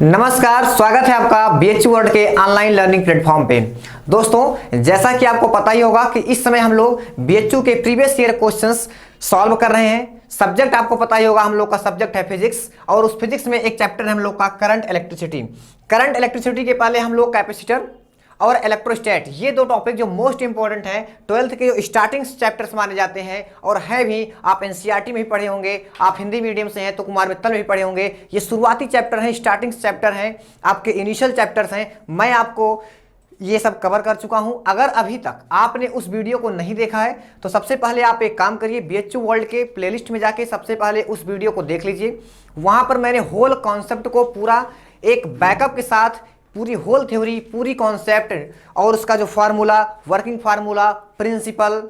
नमस्कार, स्वागत है आपका बीएचयू वर्ल्ड के ऑनलाइन लर्निंग प्लेटफॉर्म पे। दोस्तों, जैसा कि आपको पता ही होगा कि इस समय हम लोग बीएचयू के प्रीवियस ईयर क्वेश्चंस सॉल्व कर रहे हैं। सब्जेक्ट आपको पता ही होगा, हम लोग का सब्जेक्ट है फिजिक्स और उस फिजिक्स में एक चैप्टर है हम लोग का करंट इलेक्ट्रिसिटी। करंट इलेक्ट्रिसिटी के पहले हम लोग कैपेसिटर और इलेक्ट्रोस्टैट, ये दो टॉपिक जो मोस्ट इंपॉर्टेंट है, 12th के जो स्टार्टिंग चैप्टर्स माने जाते हैं और है भी, आप एनसीईआरटी में भी पढ़े होंगे, आप हिंदी मीडियम से हैं तो कुमार मित्तल में भी पढ़े होंगे। ये शुरुआती चैप्टर हैं, स्टार्टिंग चैप्टर हैं, आपके इनिशियल चैप्टर्स हैं। मैं आपको ये सब कवर कर चुका हूं। अगर अभी तक आपने उस वीडियो को नहीं देखा है तो सबसे पहले आप एक काम करिए, बीएचयू वर्ल्ड के प्लेलिस्ट में जाके सबसे पहले उस वीडियो को देख लीजिए। वहां पर मैंने होल कॉन्सेप्ट को पूरा एक बैकअप के साथ पूरी होल थ्योरी, पूरी कॉन्सेप्ट और उसका जो फार्मूला, वर्किंग फार्मूला, प्रिंसिपल,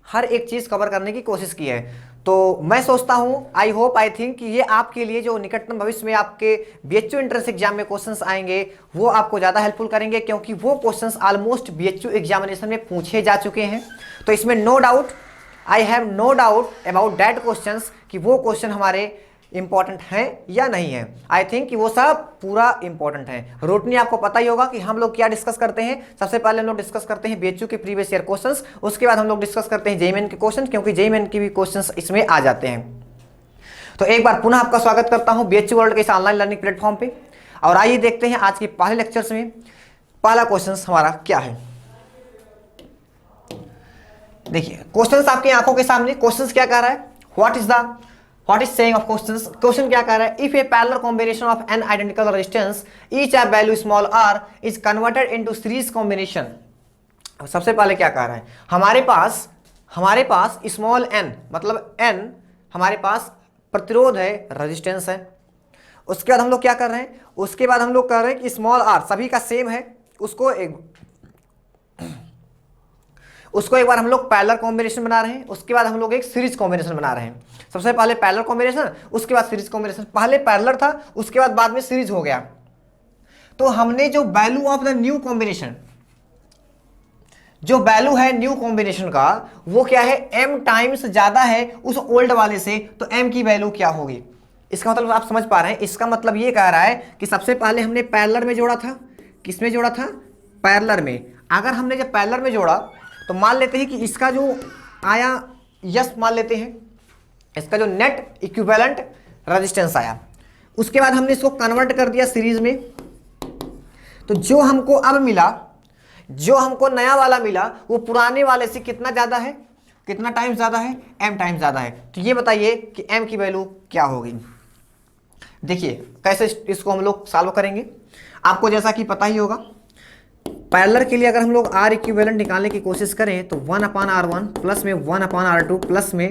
हर एक चीज कवर करने की कोशिश की है। तो मैं सोचता हूं, आई होप, आई थिंक कि ये आपके लिए जो निकटतम भविष्य में आपके बीएचयू एंट्रेंस एग्जाम में क्वेश्चंस आएंगे वो आपको ज्यादा हेल्पफुल करेंगे, क्योंकि वो क्वेश्चंस ऑलमोस्ट बीएचयू एग्जामिनेशन में पूछे जा चुके हैं। तो इसमें no doubt, I have no doubt about that questions कि वो क्वेश्चन हमारे इंपॉर्टेंट है या नहीं है। आई थिंक कि वो सब पूरा इंपॉर्टेंट है। रूटीन आपको पता ही होगा कि हम लोग क्या डिस्कस करते हैं। सबसे पहले हम लोग डिस्कस करते हैं बीएचयू के प्रीवियस ईयर क्वेश्चंस, उसके बाद हम लोग डिस्कस करते हैं जेईई के क्वेश्चंस, क्योंकि जेईई के भी क्वेश्चंस इसमें आ जाते हैं। तो एक बार पुनः आपका स्वागत करता हूं बीएचयू वर्ल्ड के इस ऑनलाइन लर्निंग प्लेटफॉर्म पे। और आइए देखते हैं आज के पहले लेक्चर्स में पहला क्वेश्चन हमारा क्या है। देखिए क्वेश्चन आपकी आंखों के सामने। क्वेश्चन क्या कह रहा है, What is saying of questions? Question क्या कह रहा है, if a parallel combination of n identical resistance each have value small r is converted into series combination। सबसे पहले क्या कह रहा है, हमारे पास स्मॉल n मतलब n हमारे पास प्रतिरोध है, रेजिस्टेंस है। उसके बाद हम लोग क्या कर रहे हैं, उसके बाद हम लोग कर रहे हैं कि स्मॉल r सभी का सेम है, उसको एक बार हम लोग पैरेलल कॉम्बिनेशन बना रहे हैं। उसके बाद हम लोग एक सीरीज कॉम्बिनेशन बना रहे हैं। सबसे पहले पैरेलल कॉम्बिनेशन, उसके बाद सीरीज कॉम्बिनेशन। पहले पैरेलल था, उसके बाद में सीरीज हो गया। तो हमने जो value of the new combination, जो वैल्यू है न्यू कॉम्बिनेशन का, वो क्या है, m टाइम्स ज्यादा है उस ओल्ड वाले से, तो m की वैल्यू क्या होगी। इसका मतलब आप समझ पा रहे हैं। इसका मतलब ये कह रहा है कि सबसे पहले हमने पैरेलल में जोड़ा था। किसमें जोड़ा था, पैरेलल में। अगर हमने जब पैरेलल में जोड़ा तो मान लेते हैं कि इसका जो आया, यस मान लेते हैं, इसका जो नेट इक्विवेलेंट रेजिस्टेंस आया। उसके बाद हमने इसको कन्वर्ट कर दिया सीरीज में। तो जो हमको अब मिला, जो हमको नया वाला मिला, वो पुराने वाले से कितना ज्यादा है, कितना टाइम्स ज्यादा है, m टाइम्स ज्यादा है। तो ये बताइए कि m की वैल्यू क्या होगी। देखिए कैसे इसको हम लोग सॉल्व करेंगे। आपको जैसा कि पता ही होगा, पैरेलल के लिए अगर हम लोग R इक्विवेलेंट निकालने की कोशिश करें तो 1/R1 प्लस में 1/R2 प्लस में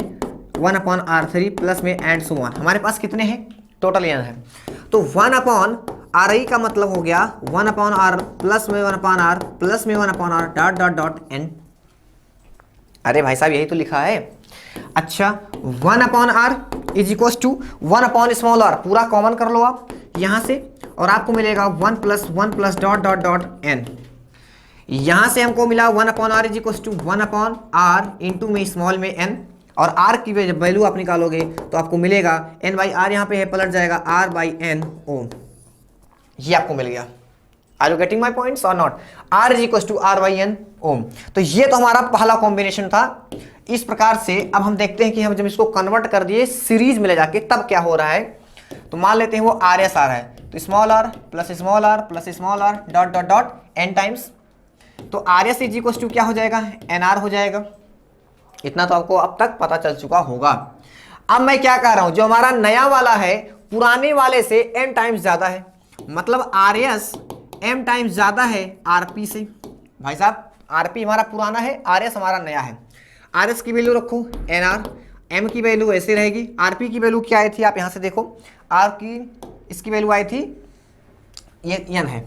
1/R3 प्लस में एंड सो ऑन। हमारे पास कितने हैं, टोटल n है। तो 1/RI का मतलब हो गया 1/R प्लस में 1/R प्लस में 1/R dot dot dot n। अरे भाई साहब, यही तो लिखा है। अच्छा, 1/R is equal to 1/r, पूरा कॉमन कर लो आप यहां से, और आपको मिलेगा 1 plus dot dot dot n। यहां से हमको मिला 1/R is equal to 1/R into में स्मॉल में n, और r की वैल्यू आप निकालोगे तो आपको मिलेगा n बाई आर, यहाँ पे है पलट जाएगा r बाई n ओम। ये आपको मिल गया। Are you getting my points और not. r is equal to r by n ohm. तो ये तो हमारा पहला कॉम्बिनेशन था। इस प्रकार से अब हम देखते हैं कि हम जब इसको कन्वर्ट कर दिए सीरीज में ले जाके तब क्या हो रहा है। तो मान लेते हैं वो RS आ रहा है, तो small r plus small r dot dot dot n times. तो RS इज इक्वल टू क्या हो जाएगा, NR हो जाएगा। इतना तो आपको अब तक पता चल चुका होगा। अब मैं क्या कह रहा हूं, जो हमारा नया वाला है पुराने वाले से m टाइम्स ज्यादा है, मतलब RS m टाइम्स ज्यादा है RP से। भाई साहब, RP हमारा पुराना है, RS हमारा नया है। RS की वैल्यू रखो NR, m की वैल्यू ऐसे रहेगी। RP की वैल्यू क्या आई थी, आप यहां से देखो, R की इसकी वैल्यू आई थी, ये n है,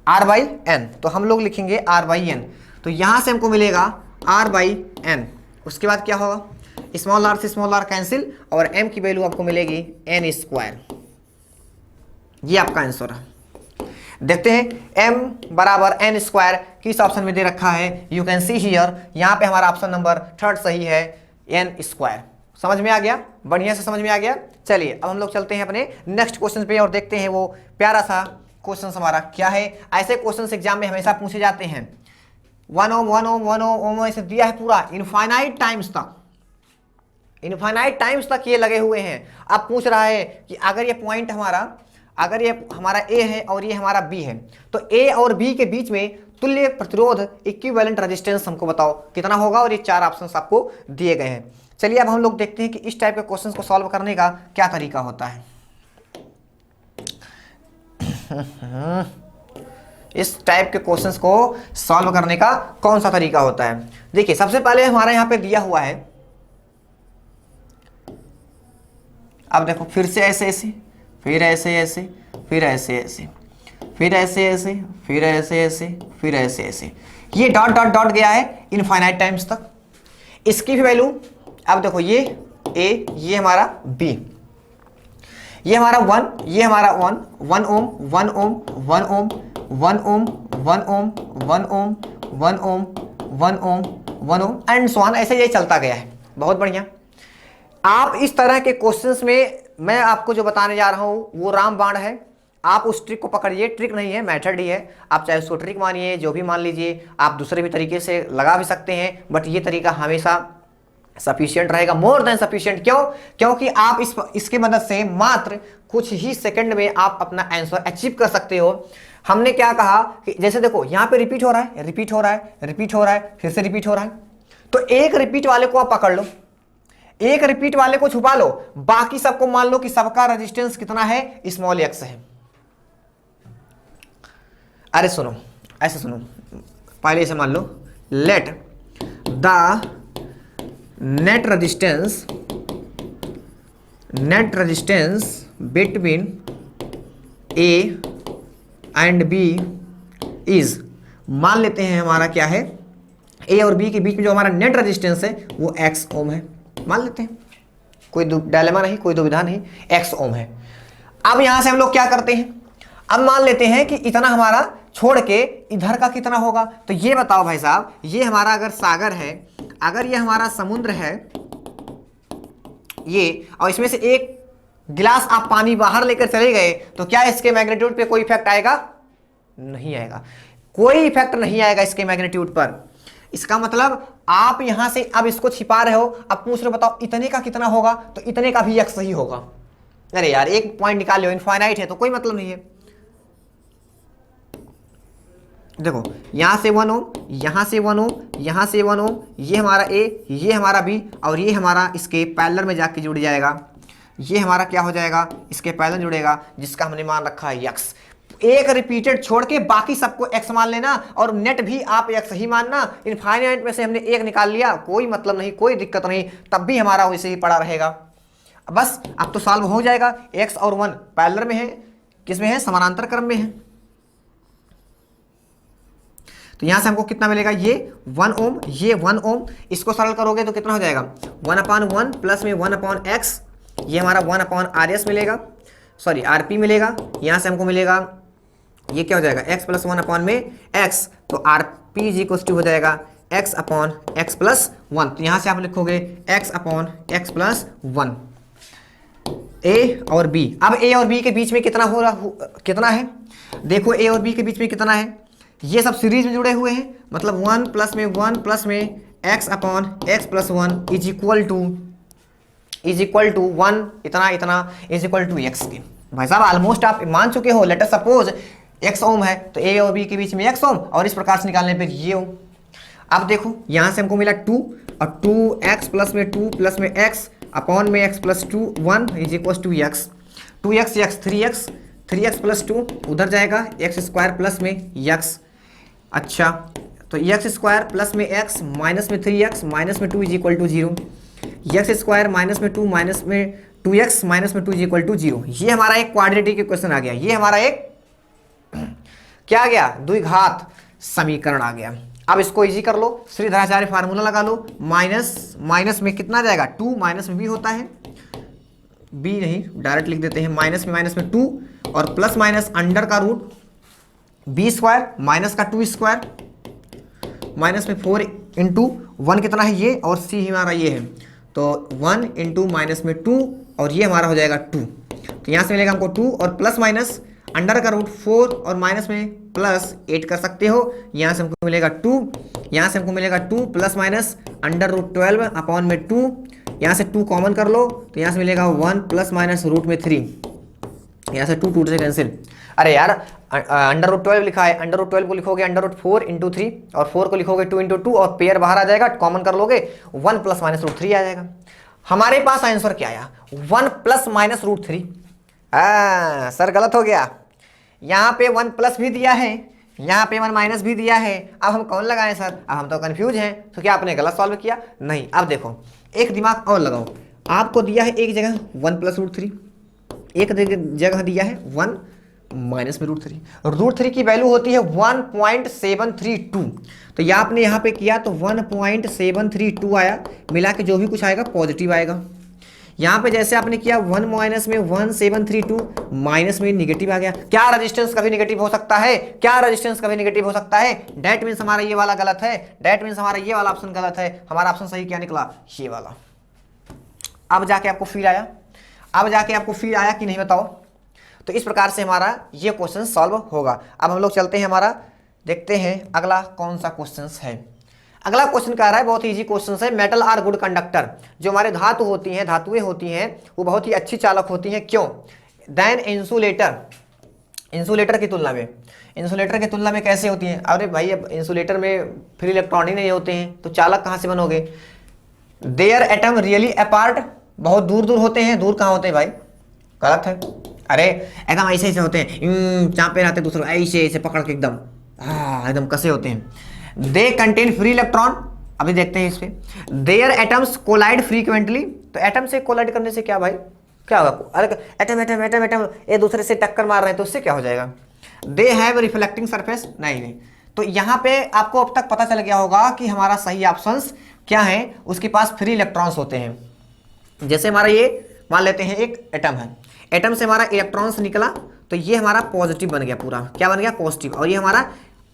R बाई n। तो हम लोग लिखेंगे R बाई n। तो यहां से हमको मिलेगा R बाई n। उसके बाद क्या होगा, स्मॉल r से स्मॉल r कैंसिल, और m की वैल्यू आपको मिलेगी n स्क्वायर। ये आपका आंसर है। देखते हैं m बराबर n स्क्वायर किस ऑप्शन में दे रखा है। यू कैन सी हियर, यहाँ पे हमारा ऑप्शन नंबर 3 सही है, n स्क्वायर। समझ में आ गया, बढ़िया से समझ में आ गया। चलिए अब हम लोग चलते हैं अपने नेक्स्ट क्वेश्चन पे और देखते हैं वो प्यारा सा क्वेश्चन हमारा क्या है। ऐसे क्वेश्चन एग्जाम में हमेशा पूछे जाते हैं 1 ओम 1 ओम 1 ओम ऐसे दिया है पूरा इनफाइनाइट टाइम्स तक, इनफाइनाइट टाइम्स तक ये लगे हुए हैं। अब पूछ रहा है कि अगर ये पॉइंट हमारा, अगर ये हमारा ए है और ये हमारा बी है, तो ए और बी के बीच में तुल्य प्रतिरोध इक्विवेलेंट रेजिस्टेंस हमको बताओ कितना होगा, और ये 4 ऑप्शंस आपको दिए गए हैं। चलिए अब हम लोग देखते हैं कि इस टाइप के क्वेश्चंस को सॉल्व करने का क्या तरीका होता है। इस टाइप के क्वेश्चंस को सॉल्व करने का कौन सा तरीका होता है। देखिए सबसे पहले हमारा यहाँ पे दिया हुआ है, अब देखो फिर से ऐसे ऐसे, फिर ऐसे ऐसे, फिर ऐसे ऐसे, फिर ऐसे ऐसे, फिर ऐसे ऐसे, फिर ऐसे ऐसे, ये डॉट डॉट डॉट गया है इनफाइनाइट टाइम्स तक। इसकी भी वैल्यू, अब देखो ये ए, ये हमारा बी, ये हमारा 1, ये हमारा 1 1 ओम 1 ओम 1 ओम 1 ओम 1 ओम 1 ओम 1 ओम 1 ओम 1 ओम एंड सो ऑन, ऐसे ये चलता गया है। बहुत बढ़िया। आप इस तरह के क्वेश्चंस में मैं आपको जो बताने जा रहा हूं वो रामबाण है, आप उस ट्रिक को पकड़िए। ट्रिक नहीं है, मेथड ही है। आप चाहे उसको ट्रिक मानिए, जो भी मान लीजिए, आप दूसरे भी तरीके से लगा भी सकते हैं, बट ये तरीका हमेशा सफिशिएंट रहेगा, मोर देन सफिशिएंट। क्यों? क्योंकि आप इसके मदद से मात्र कुछ ही सेकंड में आप अपना आंसर अचीव कर सकते हो। हमने क्या कहा कि जैसे देखो यहाँ पे रिपीट हो रहा है, रिपीट हो रहा है, रिपीट हो रहा है, फिर से रिपीट हो रहा है, तो एक रिपीट वाले को आप पकड़ लो, एक रिपीट वाले को छुपा लो, बाकी सबको मान लो कि सबका रेजिस्टेंस कितना है, स्मॉल एक्स है। अरे सुनो, ऐसे सुनो, पहले इसे मान लो, let the net resistance between A and B is, मान लेते हैं हमारा क्या है, ए और बी के बीच में जो हमारा नेट रेजिस्टेंस है वो एक्स ओम है, मान लेते हैं, कोई डायलेमा नहीं, कोई दुविधा नहीं, एक्स ओम है। अब यहां से हम लोग क्या करते हैं, अब मान लेते हैं कि इतना हमारा छोड़ के इधर का कितना होगा। तो ये बताओ भाई साहब, ये हमारा अगर सागर है, अगर ये हमारा समुद्र है ये, और इसमें से एक गिलास आप पानी बाहर लेकर चले गए, तो क्या इसके मैग्नीट्यूड पे कोई इफेक्ट आएगा? नहीं आएगा, कोई इफेक्ट नहीं आएगा इसके मैग्नीट्यूड पर। इसका मतलब आप यहां से अब इसको छिपा रहे हो, अब पूछ रहे हो बताओ इतने का कितना होगा, तो इतने का भी एक्स ही होगा। अरे यार एक पॉइंट निकाल लो, इनफाइनाइट है तो कोई मतलब नहीं है। देखो यहां से 1 ओम, यहां से 1 ओम, यहां से 1 ओम, ये हमारा ए, ये हमारा बी, और ये हमारा इसके पैरेलल में जाके जुड़ जाएगा। ये हमारा क्या हो जाएगा, इसके पैरेलल जुड़ेगा, जिसका हमने मान रखा है एक्स। एक रिपीटेड छोड़ के बाकी सबको एक्स मान लेना, और नेट भी आप एक्स ही मानना। इनफाइनाइट में से हमने एक निकाल लिया, कोई मतलब नहीं, कोई दिक्कत नहीं, तब भी हमारा वैसे ही पड़ा रहेगा। बस अब तो सॉल्व हो जाएगा। एक्स और 1 पैरेलल में है, किसमें है, समानांतर क्रम में है। तो यहां से हमको कितना मिलेगा, ये 1 ओम, ये 1 ओम, इसको सरल करोगे तो कितना हो जाएगा, 1/1 प्लस में 1/x, ये हमारा 1/RS मिलेगा, सॉरी RP मिलेगा। यहां से हमको मिलेगा ये क्या हो जाएगा, x प्लस 1 में x, तो RP इक्वल हो जाएगा x/x+1। तो यहां से आप लिखोगे x/x + 1। ए और बी, अब ए और बी के बीच में कितना हो रहा, कितना है, देखो ए और बी के बीच में कितना है, ये सब सीरीज में जुड़े हुए हैं, मतलब 1 प्लस में 1 प्लस में x/x+1 इज इक्वल टू 1, इतना इतना इज इक्वल टू x के। भाई साहब ऑलमोस्ट आप मान चुके हो। लेट अस सपोज x ओम है, तो ए और बी के बीच में x ओम, और इस प्रकार से निकालने पर ये ओम। अब देखो यहां से हमको मिला 2, और 2x प्लस में 2 प्लस में x अपॉन में x plus 2 1 is equal to x, 2x x 3x, 3x plus 2 उधर जाएगा, x² प्लस में x। अच्छा तो x² प्लस में x माइनस में 3x माइनस में 2 is equal to 0, x² minus में 2 माइनस में 2x माइनस में 2 इज इक्वल टू 0। ये हमारा एक क्वाड्रेटिक इक्वेशन आ गया, ये हमारा एक क्या आ गया, द्विघात समीकरण आ गया। अब इसको इजी कर लो, श्रीधराचार्य फार्मूला लगा लो, माइनस में कितना जाएगा, 2 माइनस में भी होता है, b नहीं डायरेक्ट लिख देते हैं, माइनस में 2 और प्लस माइनस अंडर का रूट b² माइनस का 2² माइनस में 4 × 1 कितना है ये, और c हमारा ये है, तो 1 इंटू माइनस में 2 और ये हमारा हो जाएगा 2। तो यहाँ से मिलेगा हमको 2 और प्लस माइनस अंडर का रूट 4 और माइनस में प्लस 8 कर सकते हो। यहाँ से हमको मिलेगा 2, यहाँ से हमको मिलेगा 2 plus minus under root 12 upon में 2, यहाँ से 2 कॉमन कर लो तो यहाँ से मिलेगा 1 प्लस माइनस रूट में 3, यहाँ से 2 2 से कैंसिल। अरे यार अंडर रूट 12 लिखा है, अंडर रूट 12 को लिखोगे अंडर रूट 4 इंटू 3 और 4 को लिखोगे 2 इंटू 2 और पेयर बाहर आ जाएगा, कॉमन कर लोगे 1 प्लस माइनस रूट 3 आ जाएगा। हमारे पास आंसर क्या आया 1 प्लस माइनस रूट 3। सर गलत हो गया, यहाँ पे 1 प्लस भी दिया है, यहाँ पे 1 माइनस भी दिया है, अब हम कौन लगाएं सर, अब हम तो कंफ्यूज हैं। तो क्या आपने गलत सॉल्व किया? नहीं। अब देखो एक दिमाग और लगाओ, आपको दिया है एक जगह 1 प्लस रूट 3, एक जगह दिया है 1 माइनस में रूट 3। रूट 3 की वैल्यू होती है 1.732, तो ये आपने यहाँ पे किया तो 1.732 आया, मिला के जो भी कुछ आएगा पॉजिटिव आएगा। यहाँ पे जैसे आपने किया 1 माइनस में 1732 माइनस में निगेटिव आ गया। क्या रेजिस्टेंस कभी निगेटिव हो सकता है? क्या रेजिस्टेंस कभी निगेटिव हो सकता है? डेट मीन्स हमारा ये वाला गलत है, डेट मीन्स हमारा ये वाला ऑप्शन गलत है। हमारा ऑप्शन सही क्या निकला? ये वाला। अब जाके आपको फील आया, अब जाके आपको फील आया कि नहीं बताओ? तो इस प्रकार से हमारा ये क्वेश्चन सॉल्व होगा। अब हम लोग चलते हैं, हमारा देखते हैं अगला कौन सा क्वेश्चन है। अगला क्वेश्चन कह रहा है, बहुत इजी क्वेश्चन है, मेटल आर गुड कंडक्टर। जो हमारे धातु होती हैं, धातुएं होती हैं, वो बहुत ही अच्छी चालक होती हैं। क्यों? देन इंसुलेटर, इंसुलेटर की तुलना में, इंसुलेटर की तुलना में कैसे होती हैं? अरे भाई अब इंसुलेटर में फ्री इलेक्ट्रॉन ही नहीं होते हैं, तो चालक कहाँ से बनोगे? देयर एटम रियली अपार्ट, बहुत दूर दूर होते हैं। दूर कहाँ होते हैं भाई? गलत है। अरे एकदम ऐसे ऐसे होते हैं, जहाँ पे रहते दूसरे ऐसे ऐसे पकड़ के एकदम एकदम कसे होते हैं। दे कंटेन फ्री इलेक्ट्रॉन, अभी देखते हैं इस पे। देयर एटम्स कोलाइड फ्रीक्वेंटली, तो एटम से कोलाइड करने से क्या भाई क्या होगा? अरे एटम एटम एटम एटम एक दूसरे से टक्कर मार रहे हैं तो उससे क्या हो जाएगा? दे हैव रिफ्लेक्टिंग सरफेस, नहीं। तो यहाँ पे आपको अब तक पता चल गया होगा कि हमारा सही ऑप्शन क्या है, उसके पास फ्री इलेक्ट्रॉन्स होते हैं। जैसे हमारा ये मान लेते हैं एक एटम है, एटम से हमारा इलेक्ट्रॉन्स निकला तो ये हमारा पॉजिटिव बन गया, पूरा क्या बन गया? पॉजिटिव। और ये हमारा,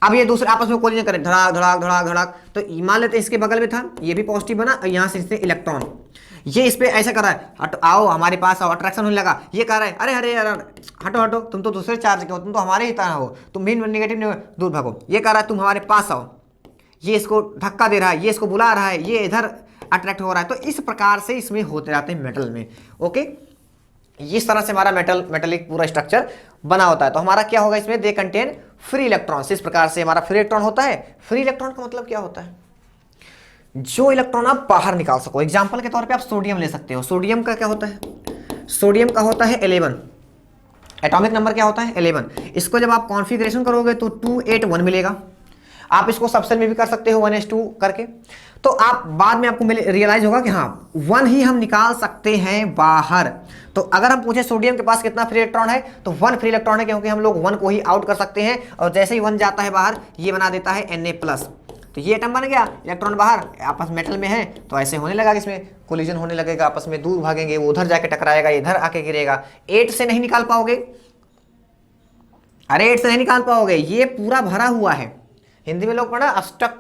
अब ये दूसरे आपस में कोलिजन करें, धड़ाक धड़ाक धड़ाक धड़ाक, तो मान लेते हैं इसके बगल में था, ये भी पॉजिटिव बना और यहाँ से इससे इलेक्ट्रॉन, ये इस पे ऐसा कर रहा है, आओ हमारे पास आओ, अट्रैक्शन होने लगा। ये कह रहा है अरे अरे यार हटो हटो, तुम तो दूसरे चार्ज के हो, तुम तो हमारे ही तरह हो, तुम भी नेगेटिव नहीं हो, दूर भागो। ये कह रहा है तुम हमारे पास आओ, ये इसको धक्का दे रहा है, ये इसको बुला रहा है, ये इधर अट्रैक्ट हो रहा है। तो इस प्रकार से इसमें होते रहते हैं मेटल में। ओके, इस तरह से हमारा मेटलिक पूरा स्ट्रक्चर बना होता है। तो हमारा क्या होगा इसमें? They contain free electrons. इस प्रकार से हमारा फ्री इलेक्ट्रॉन होता है। फ्री इलेक्ट्रॉन का मतलब क्या होता है? जो इलेक्ट्रॉन आप बाहर निकाल सको। एग्जांपल के तौर पे आप सोडियम ले सकते हो। सोडियम का क्या होता है? सोडियम का होता है 11, एटॉमिक नंबर क्या होता है? 11। इसको जब आप कॉन्फ़िगरेशन करोगे तो 281 मिलेगा। आप इसको सबसेल में भी कर सकते हो 1s2 करके। तो आप बाद में आपको रियलाइज होगा कि हाँ 1 ही हम निकाल सकते हैं बाहर। तो अगर हम पूछे सोडियम के पास कितना फ्री इलेक्ट्रॉन है, तो 1 फ्री इलेक्ट्रॉन है, क्योंकि हम लोग 1 को ही आउट कर सकते हैं। और जैसे ही 1 जाता है बाहर, ये बना देता है Na+। तो ये एटम बन गया, इलेक्ट्रॉन बाहर, आपस मेटल में है, तो ऐसे होने लगा, इसमें कोलिजन होने लगेगा, आपस में दूर भागेंगे, वो उधर जाके टकराएगा, इधर आके गिरेगा। 8 से नहीं निकाल पाओगे, अरे 8 से नहीं निकाल पाओगे, ये पूरा भरा हुआ है। हिंदी में लोग पढ़ा अष्टक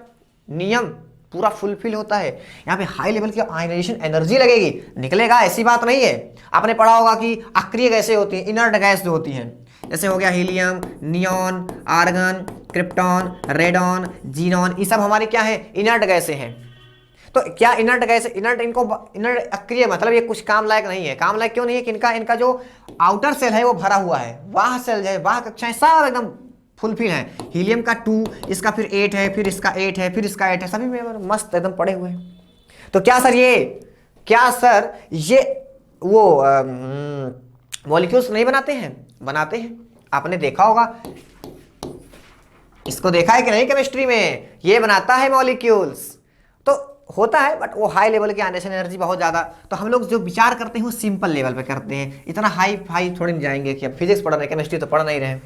नियम, पूरा फुलफिल होता है। यहाँ पे हाई लेवल की आयनाइजेशन एनर्जी लगेगी, निकलेगा, ऐसी बात नहीं है। आपने पढ़ा होगा कि अक्रिय गैसें होती हैं, इनर्ट गैस जो होती हैं, जैसे हो गया helium, neon, argon, krypton, radon, xenon, ये सब हमारी क्या है? इनर्ट गैसें हैं। तो क्या इनर्ट गैस, इनर्ट, इनको इनर्ट अक्रिय मतलब ये कुछ काम लायक नहीं है। काम लायक क्यों नहीं है? कि इनका जो आउटर सेल है वो भरा हुआ है, वाह सेल है, वाह कक्षाएं सब एकदम फुलफिल है। हीलियम का 2, इसका फिर 8 है, फिर इसका 8 है, फिर इसका 8 है, सभी में मस्त एकदम पड़े हुए हैं। तो क्या सर ये वो मॉलिक्यूल्स नहीं बनाते हैं? बनाते हैं। आपने देखा होगा, इसको देखा है कि नहीं केमिस्ट्री में? ये बनाता है मॉलिक्यूल्स, तो होता है, बट वो हाई लेवल की आयनाइजेशन एनर्जी बहुत ज़्यादा। तो हम लोग जो विचार करते हैं वो सिंपल लेवल पे करते हैं, इतना हाई थोड़ी नहीं जाएंगे कि अब फिजिक्स पढ़ रहे हैं, केमिस्ट्री तो पढ़ नहीं रहे।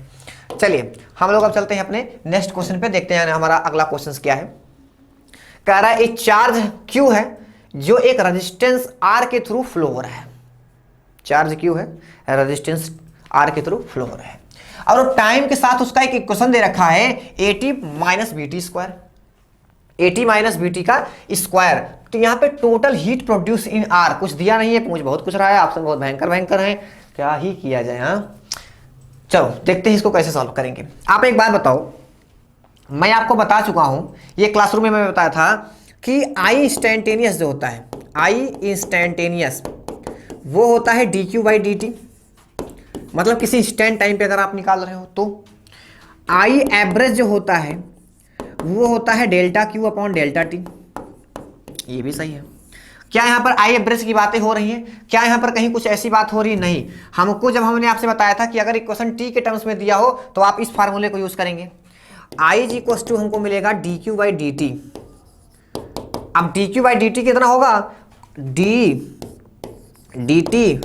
चलिए हम लोग अब चलते हैं अपने नेक्स्ट क्वेश्चन पे, देखते हैं हमारा अगला क्वेश्चन क्या है। कह रहा है एक चार्ज Q है जो एक रेजिस्टेंस R के थ्रू फ्लो हो रहा है। चार्ज Q है, रेजिस्टेंस R के थ्रू फ्लो हो रहा है, और टाइम के साथ उसका एक इक्वेशन दे रखा है AT - BT square, AT - BT का स्क्वायर। तो यहाँ पे total heat produce in are कुछ दिया नहीं है, पूछ बहुत कुछ रहा है, ऑप्शन बहुत भयंकर भयंकर है, क्या ही किया जाए। हाँ चलो देखते हैं इसको कैसे सॉल्व करेंगे। आप एक बात बताओ, मैं आपको बता चुका हूं, ये क्लासरूम में मैं बताया था कि आई इंस्टेंटेनियस जो होता है, आई इंस्टेंटेनियस वो होता है D Q by D T, मतलब किसी इंस्टेंट टाइम पे अगर आप निकाल रहे हो तो। आई एवरेज जो होता है वो होता है delta Q upon delta T, ये भी सही है। क्या यहाँ पर आई एवरेज की बातें हो रही हैं? क्या यहाँ पर कहीं कुछ ऐसी बात हो रही है? नहीं। हमको जब हमने आपसे बताया था कि अगर इक्वेशन टी के टर्म्स में दिया हो तो आप इस फार्मूले को यूज करेंगे। आई इज इक्वल टू हमको मिलेगा D Q by D T. अब D Q by D T कितना होगा? D D T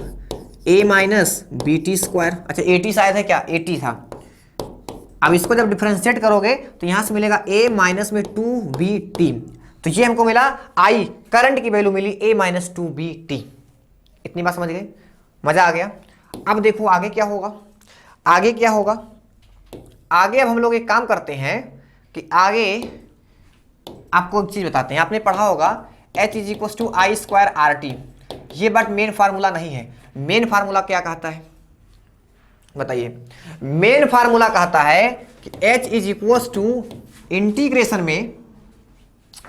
A minus B T square. अच्छा ए टी शायद है क्या? ए टी था। अब इसको जब डिफरेंशिएट करोगे तो यहां से मिलेगा ए माइनस में टू बी टी, तो ये हमको मिला आई, करंट की वैल्यू मिली ए माइनस टू बी टी। इतनी बात समझ गए? मजा आ गया। अब देखो आगे क्या होगा, आगे क्या होगा। आगे अब हम लोग एक काम करते हैं कि आगे आपको एक चीज बताते हैं। आपने पढ़ा होगा H is equal to I square R T, ये बट मेन फार्मूला नहीं है। मेन फार्मूला क्या कहता है बताइए? मेन फार्मूला कहता है कि H is equal to integration में,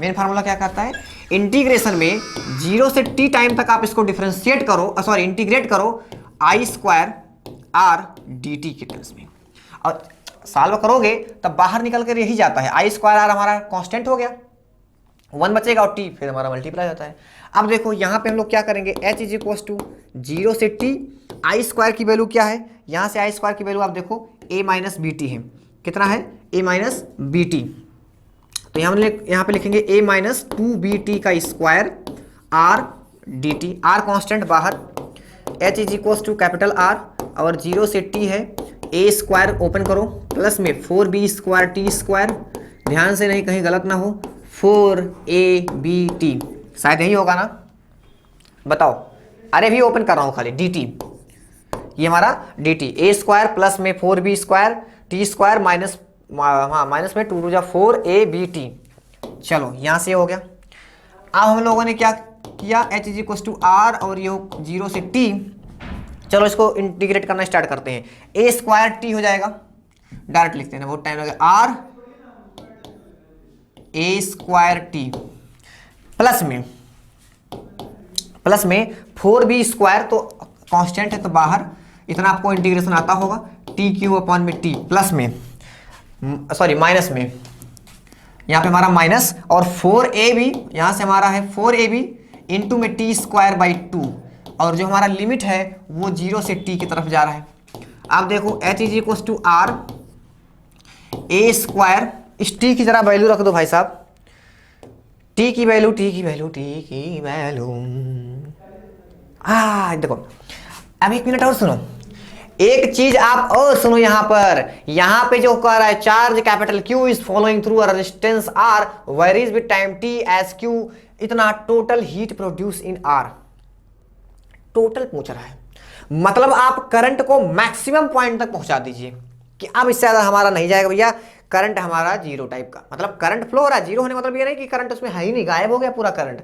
मेन फार्मूला क्या कहता है? इंटीग्रेशन में 0 से t टाइम तक आप इसको डिफरेंशिएट करो, सॉरी इंटीग्रेट करो आई स्क्वायर आर डी टी के टर्म्स में, और सॉल्व करोगे तब बाहर निकल कर यही जाता है। आई स्क्वायर आर हमारा कांस्टेंट हो गया, 1 बचेगा और t फिर हमारा मल्टीप्लाई होता है। अब देखो यहाँ पे हम लोग क्या करेंगे, h इज इक्वल टू 0 से t, आई स्क्वायर की वैल्यू क्या है? यहाँ से आई स्क्वायर की वैल्यू आप देखो a माइनस बी टी है। कितना है? a minus B T. तो यहाँ पे लिखेंगे a minus two B T का square R D T, R constant बाहर, h is equal to capital R और 0 से t है, a स्क्वायर ओपन करो प्लस में 4b स्क्वायर टी स्क्वायर, ध्यान से नहीं कहीं गलत ना हो, 4ab, शायद यही होगा ना, बताओ। अरे भी ओपन कर रहा हूँ खाली, dt, ये हमारा dt, a स्क्वायर प्लस में 4b square T square minus, हाँ माइनस में 2 टू जा 4ab। चलो यहाँ से हो गया। अब हम लोगों ने क्या किया, h is equal to R और ये 0 से t, चलो इसको इंटीग्रेट करना स्टार्ट करते हैं। a स्क्वायर टी हो जाएगा, डायरेक्ट लिखते हैं ना, बहुत टाइम लगेगा, R A square T plus में 4b स्क्वायर, तो कांस्टेंट है तो बाहर, इतना आपको इंटीग्रेशन आता होगा, टी क्यू अपॉन में टी प्लस में, सॉरी माइनस में, यहाँ पे हमारा माइनस और 4ab, यहाँ से हमारा है 4ab इंटू में टी स्क्वायर बाई 2, और जो हमारा लिमिट है वो 0 से t की तरफ जा रहा है। अब देखो h is equal to R A square, इस t की जरा वैल्यू रख दो भाई साहब, t की वैल्यू देखो। अब एक मिनट और सुनो, एक चीज आप और सुनो, यहाँ पे जो कह रहा है charge capital Q is following through a resistance R varies with time T as Q, इतना total heat produce in R, total पूछ रहा है। मतलब आप करंट को मैक्सिमम पॉइंट तक पहुंचा दीजिए कि अब इससे ज्यादा हमारा नहीं जाएगा भैया, करंट हमारा जीरो टाइप का, मतलब करंट फ्लो हो रहा है। जीरो होने मतलब ये नहीं कि करंट उसमें है ही नहीं, गायब हो गया पूरा करंट।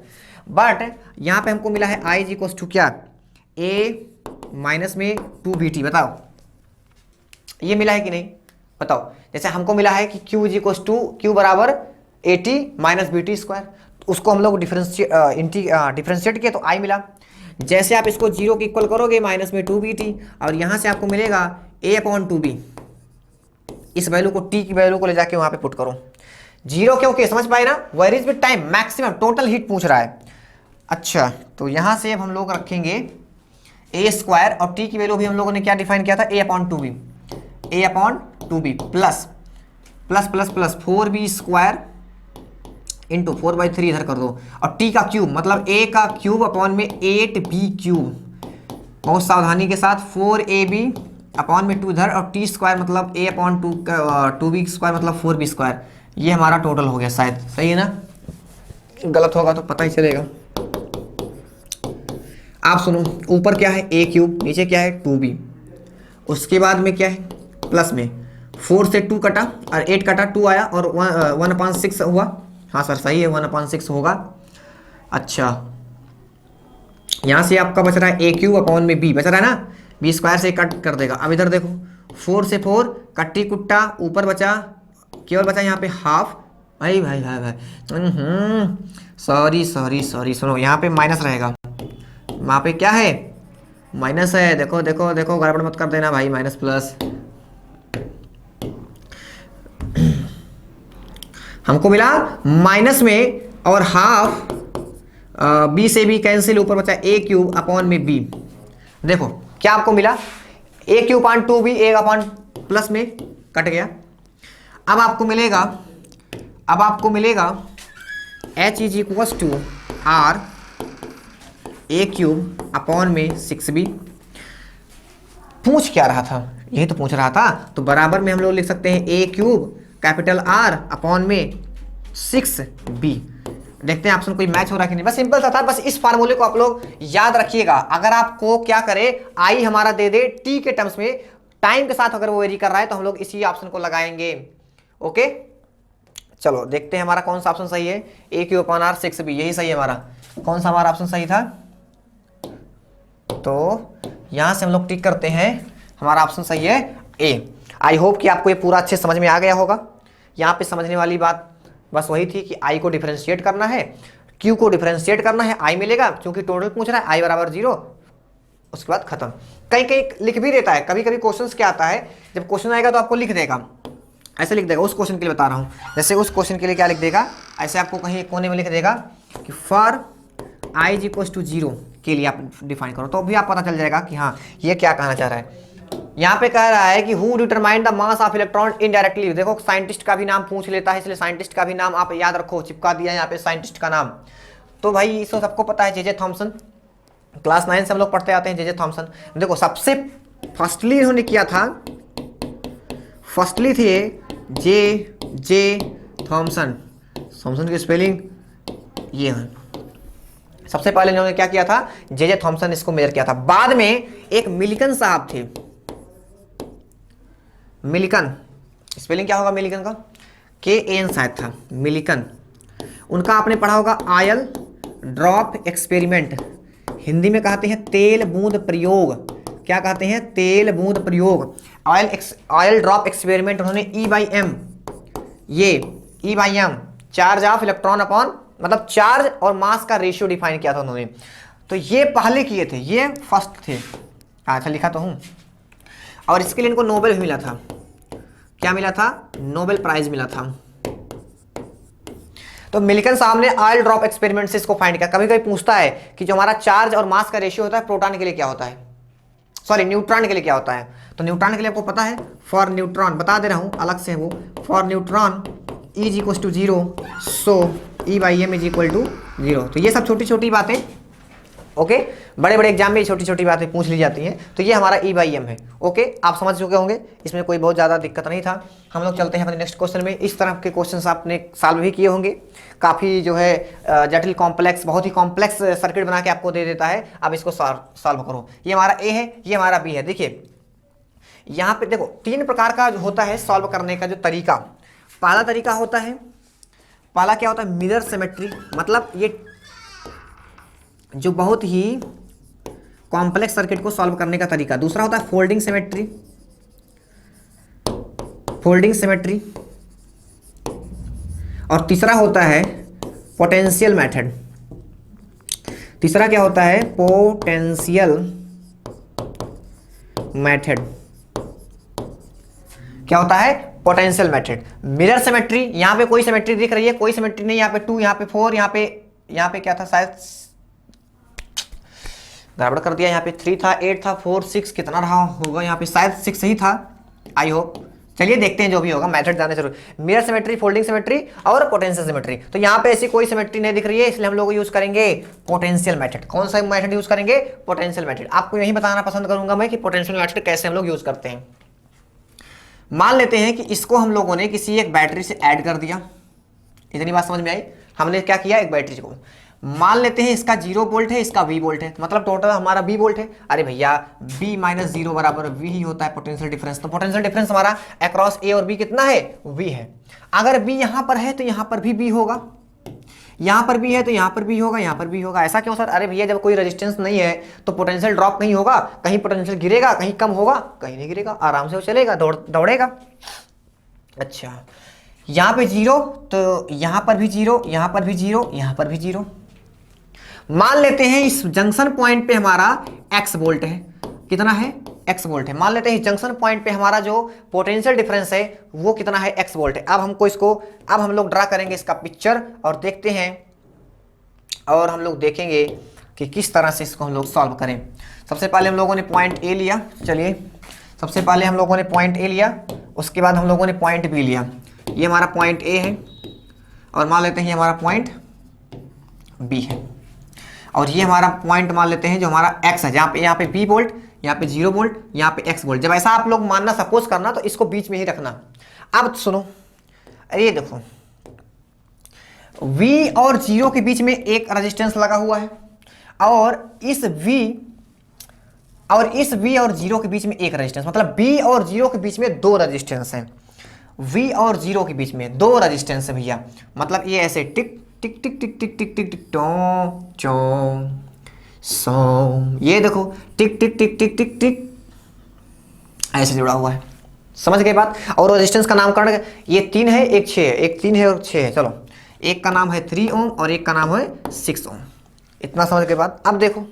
बट यहाँ पे हमको मिला है आई इज इक्वल टू क्या, ए माइनस में 2bt, बताओ ये मिला है कि नहीं बताओ। जैसे हमको मिला है कि q is equal to q बराबर 80 माइनस बी टी स्क्वायर, उसको हम लोग डिफरेंशिएट किया तो आई मिला। जैसे आप इसको 0 के इक्वल करोगे माइनस में 2bt, और यहाँ से आपको मिलेगा a अपॉन 2b, इस वैल्यू को t की वैल्यू को ले जाके वहाँ पे पुट करो 0, क्योंकि समझ पाए ना, varies with time maximum total heat पूछ रहा है। अच्छा तो यहाँ से अब हम लोग रखेंगे a स्क्वायर, और t की वैल्यू भी हम लोगों ने क्या डिफाइन किया था, a upon 2b plus plus plus plus 4b square into 4/3 इधर कर दो, और t का क्यूब मतलब a का क्यूब अपॉन में 8b क्यूब, बहुत सावधानी के साथ 4ab अपॉन में 2 इधर, और t स्क्वायर मतलब a अपॉन 2b स्क्वायर मतलब 4b स्क्वायर। ये हमारा टोटल हो गया, शायद सही है ना, गलत होगा तो पता ही चलेगा। आप सुनो, ऊपर क्या है a क्यूब, नीचे क्या है 2b, उसके बाद में क्या है प्लस में 4 से 2 कटा और 8 कटा, 2 आया और 1/6 हुआ, हाँ सर सही है 1/6 होगा। अच्छा, यहां से आपका बच रहा है ए क्यूब अपॉन में बी बच रहा है ना, बी स्क्वायर से कट कर देगा। अब इधर देखो 4 से 4 कट्टी कुट्टा, ऊपर बचा केवल बचा यहाँ पे हाफ। भाई भाई भाई भाई सॉरी सॉरी सॉरी, सुनो यहाँ पे माइनस रहेगा, वहाँ पे क्या है माइनस है, देखो देखो देखो गड़बड़ मत कर देना भाई, माइनस प्लस। हमको मिला माइनस में और हाफ, बी से बी कैंसिल, ऊपर बचा ए क्यूब अपॉन में बी। देखो क्या आपको मिला, A cube upon 2b, A upon plus में कट गया। अब आपको मिलेगा h is equals to R A cube upon में 6b। पूछ क्या रहा था, यही तो पूछ रहा था, तो बराबर में हम लोग लिख सकते हैं ए क्यूब कैपिटल आर अपॉन में 6b। देखते हैं ऑप्शन कोई मैच हो रहा है कि नहीं। बस सिंपल सा था, बस इस फार्मूले को आप लोग याद रखिएगा। अगर आपको क्या करे, आई हमारा दे दे टी के टर्म्स में, टाइम के साथ अगर वो वेरी कर रहा है तो हम लोग इसी ऑप्शन को लगाएंगे। ओके चलो देखते हैं हमारा कौन सा ऑप्शन सही है, ए क्यू अपॉन आर 6b, यही सही है हमारा। कौन सा हमारा ऑप्शन सही था, तो यहां से हम लोग टिक करते हैं, हमारा ऑप्शन सही है ए। आई होप कि आपको ये पूरा अच्छे समझ में आ गया होगा। यहाँ पे समझने वाली बात बस वही थी कि आई को डिफरेंशिएट करना है, क्यू को डिफरेंशिएट करना है, आई मिलेगा क्योंकि टोटल पूछ रहा है, आई बराबर 0, उसके बाद खत्म। कहीं कहीं लिख भी देता है, कभी कभी क्वेश्चंस क्या आता है, जब क्वेश्चन आएगा तो आपको लिख देगा, ऐसे लिख देगा। उस क्वेश्चन के लिए बता रहा हूँ, जैसे उस क्वेश्चन के लिए क्या लिख देगा, ऐसे आपको कहीं कोने में लिख देगा कि for I is equal to 0 के लिए आप डिफाइन करो, तो भी आप पता चल जाएगा कि हाँ ये क्या कहना चाह रहा है। यहाँ पे कह रहा है कि who determine the mass of electron indirectly. देखो साइंटिस्ट का भी नाम पूछ लेता है, इसलिए साइंटिस्ट का भी नाम आप याद रखो, चिपका दिया यहाँ पे साइंटिस्ट का नाम। तो भाई इसको सबको पता है, जे थॉमसन, क्लास 9 से हम लोग पढ़ते आते हैं जे थॉमसन। देखो सबसे फर्स्टली इन्होंने किया था, फर्स्टली थे जे थॉमसन, थॉमसन की स्पेलिंग ये है। सबसे पहले इन्होंने क्या किया था, जे थॉमसन इसको मेजर किया था। बाद में एक मिल्कन साहब थे, मिल्कन, स्पेलिंग क्या होगा मिल्कन का, KAN शायद था, मिल्कन। उनका आपने पढ़ा होगा ऑयल ड्रॉप एक्सपेरिमेंट, हिंदी में कहते हैं तेल बूंद प्रयोग। क्या कहते हैं, तेल बूंद प्रयोग। ऑयल ड्रॉप एक्सपेरिमेंट उन्होंने E/m, ये E/m charge of electron upon, मतलब चार्ज और मास का रेशियो डिफाइन किया था उन्होंने। तो ये पहले किए थे, ये फर्स्ट थे। अच्छा लिखा तो हूँ। और इसके लिए इनको नोबेल भी मिला था। क्या मिला था, नोबेल प्राइज मिला था। तो मिल्कन साहब ने ऑयल ड्रॉप एक्सपेरिमेंट से इसको फाइंड किया। कभी कभी पूछता है कि जो हमारा चार्ज और मास का रेशियो होता है प्रोटॉन के लिए क्या होता है, सॉरी न्यूट्रॉन के लिए क्या होता है। तो न्यूट्रॉन के लिए आपको पता है, फॉर न्यूट्रॉन बता दे रहा हूं अलग से, वो for neutron E is equal to 0, so E/m is equal to 0। तो ये सब छोटी छोटी बातें, ओके, बड़े बड़े एग्जाम में छोटी छोटी बातें पूछ ली जाती हैं। तो ये हमारा E/m है। ओके आप समझ चुके होंगे, इसमें कोई बहुत ज़्यादा दिक्कत नहीं था। हम लोग चलते हैं अपने नेक्स्ट क्वेश्चन में। इस तरह के क्वेश्चंस आपने सॉल्व भी किए होंगे, काफ़ी जो है जटिल कॉम्प्लेक्स, बहुत ही कॉम्प्लेक्स सर्किट बना के आपको दे देता है। अब इसको सॉल्व करो। ये हमारा ए है, ये हमारा बी है। देखिए यहाँ पे देखो 3 प्रकार का जो होता है सॉल्व करने का जो तरीका। पहला तरीका होता है, पहला क्या होता है, मिरर सिमेट्री, मतलब ये जो बहुत ही कॉम्प्लेक्स सर्किट को सॉल्व करने का तरीका। दूसरा होता है फोल्डिंग सिमेट्री, फोल्डिंग सिमेट्री। और तीसरा होता है पोटेंशियल मेथड। तीसरा क्या होता है, पोटेंशियल मेथड। क्या होता है, पोटेंशियल मेथड। मिरर सिमेट्री, यहां पे कोई सिमेट्री दिख रही है, कोई सिमेट्री नहीं, यहाँ पे 2, यहाँ पे 4, यहाँ पे क्या था, शायद गड़बड़ कर दिया, यहाँ पे 3 था, 8 था, 4, 6, कितना रहा होगा, यहाँ पे शायद 6 ही था, आई होप। चलिए देखते हैं जो भी होगा, मेथड जाने जरूर। मिरर सिमेट्री, फोल्डिंग सिमेट्री और पोटेंशियल सिमेट्री। तो यहाँ पे ऐसी कोई सिमेट्री नहीं दिख रही है, इसलिए हम लोग यूज करेंगे पोटेंशियल मेथड। कौन सा मेथड यूज करेंगे, पोटेंशियल मेथड। आपको यही बताना पसंद करूंगा मैं कि पोटेंशियल मेथड कैसे हम लोग यूज करते हैं। मान लेते हैं कि इसको हम लोगों ने किसी एक बैटरी से ऐड कर दिया, इतनी बात समझ में आई। हमने क्या किया, एक बैटरी को मान लेते हैं इसका 0 वोल्ट है, इसका V वोल्ट है, मतलब टोटल हमारा B वोल्ट है। अरे भैया B - 0 बराबर V ही होता है पोटेंशियल डिफरेंस। तो पोटेंशियल डिफरेंस हमारा अक्रॉस A और B कितना है, V है। अगर B यहां पर है तो यहां पर भी B होगा, यहाँ पर भी है तो यहाँ पर भी होगा, यहाँ पर भी होगा। ऐसा क्यों सर? अरे भैया जब कोई रेजिस्टेंस नहीं है तो पोटेंशियल ड्रॉप नहीं होगा, कहीं पोटेंशियल गिरेगा, कहीं कम होगा, कहीं नहीं गिरेगा, आराम से वो चलेगा, दौड़ेगा। अच्छा, यहाँ पे जीरो तो यहाँ पर भी जीरो, यहाँ पर भी जीरो, यहाँ पर भी जीरो। मान लेते हैं इस जंक्शन पॉइंट पे हमारा x वोल्ट है, कितना है? x वोल्ट है। मान लेते हैं जंक्शन पॉइंट पे हमारा जो पोटेंशियल डिफरेंस है वो कितना है? x वोल्ट है। अब हम लोग ड्रा करेंगे इसका पिक्चर और देखते हैं, और हम लोग देखेंगे कि किस तरह से इसको हम लोग सॉल्व करें। सबसे पहले हम लोगों ने पॉइंट ए लिया, चलिए सबसे पहले हम लोगों ने पॉइंट ए लिया, उसके बाद हम लोगों ने पॉइंट बी लिया। ये हमारा पॉइंट ए है और मान लेते हैं ये हमारा पॉइंट बी है, और ये हमारा पॉइंट मान लेते हैं जो हमारा x है, यहाँ पे b वोल्ट, यहाँ पे 0 वोल्ट, यहाँ पे x वोल्ट। जब ऐसा आप लोग मानना, सपोज करना, तो इसको बीच में ही रखना। अब सुनो, ये देखो v और 0 के बीच में एक रेजिस्टेंस लगा हुआ है, और इस v और 0 के बीच में एक रेजिस्टेंस, मतलब b और 0 के बीच में दो रेजिस्टेंस हैं। v और 0 के बीच में दो रेजिस्टेंस है भैया, मतलब ये ऐसे टिक टिक टिक टिक टिक टिक टिक टिक टों चों सो, ये देखो टिक टिक टिक टिक टिक टिक ऐसे जुड़ा हुआ है। समझ गए बात? और रेजिस्टेंस का नामकरण, ये 3 है, एक 6 है, एक 3 है और 6 है। चलो, एक का नाम है 3 ओम और एक का नाम है 6 ओम। इतना समझ के बाद अब देखो,